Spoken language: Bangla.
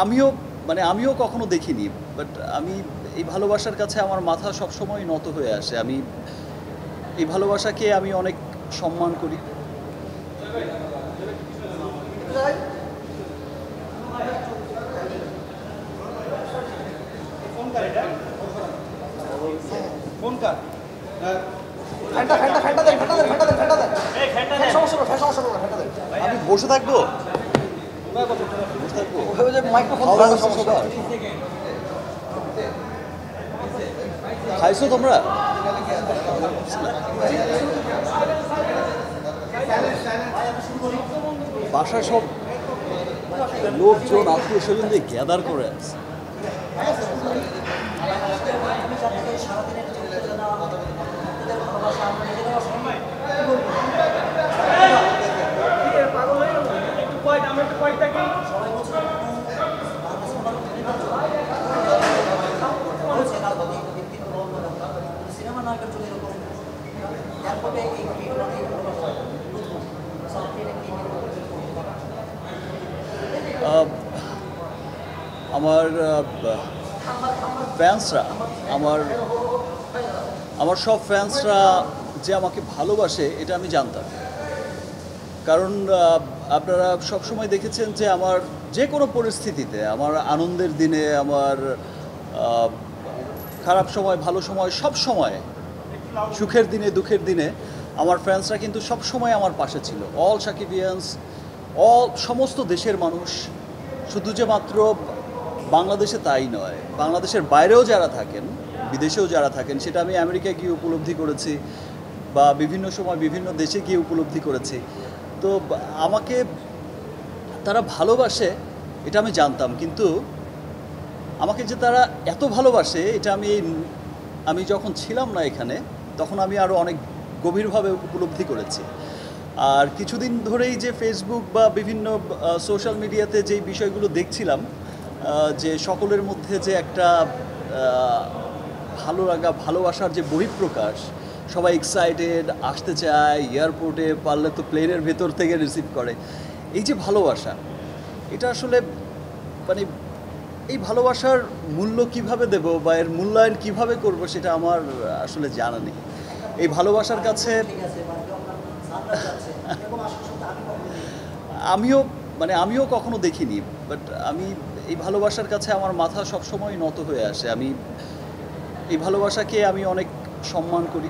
আমিও আমিও কখনো দেখিনি, বাট আমি এই ভালোবাসার কাছে আমার মাথা সবসময় নত হয়ে আসে। আমি এই ভালোবাসাকে আমি অনেক সম্মান করি। আমি বসে থাকবো, খাইছো তোমরা? বাসায় সব লোকজন আত্মীয় স্বজন দিয়ে গ্যাদার করে আছে। আমার ফ্যান্সরা, আমার সব ফ্যান্সরা যে আমাকে ভালোবাসে এটা আমি জানতাম। কারণ আপনারা সবসময় দেখেছেন যে আমার যে কোনো পরিস্থিতিতে, আমার আনন্দের দিনে, আমার খারাপ সময়, ভালো সময়, সব সময়, সুখের দিনে, দুঃখের দিনে আমার ফ্যান্সরা কিন্তু সব সময় আমার পাশে ছিল। অল সাকিবিয়ান্স, সমস্ত দেশের মানুষ, শুধু যে মাত্র বাংলাদেশে তাই নয়, বাংলাদেশের বাইরেও যারা থাকেন, বিদেশেও যারা থাকেন, সেটা আমি আমেরিকায় গিয়ে উপলব্ধি করেছি বা বিভিন্ন সময় বিভিন্ন দেশে গিয়ে উপলব্ধি করেছি। তো আমাকে তারা ভালোবাসে এটা আমি জানতাম, কিন্তু আমাকে যে তারা এত ভালোবাসে এটা আমি যখন ছিলাম না এখানে, তখন আমি আরও অনেক গভীরভাবে উপলব্ধি করেছি। আর কিছুদিন ধরেই যে ফেসবুক বা বিভিন্ন সোশ্যাল মিডিয়াতে যেই বিষয়গুলো দেখছিলাম, যে সকলের মধ্যে যে একটা ভালো লাগা, ভালোবাসার যে বহিঃপ্রকাশ, সবাই এক্সাইটেড, আসতে চায়, এয়ারপোর্টে পারলে তো প্লেনের ভেতর থেকে রিসিভ করে, এই যে ভালোবাসা, এটা আসলে এই ভালোবাসার মূল্য কিভাবে দেব বা এর মূল্যায়ন কিভাবে করব সেটা আমার আসলে জানা নেই। এই ভালোবাসার কাছে আমিও কখনো দেখিনি, বাট আমি এই ভালোবাসার কাছে আমার মাথা সবসময় নত হয়ে আসে। আমি এই ভালোবাসাকে আমি অনেক সম্মান করি।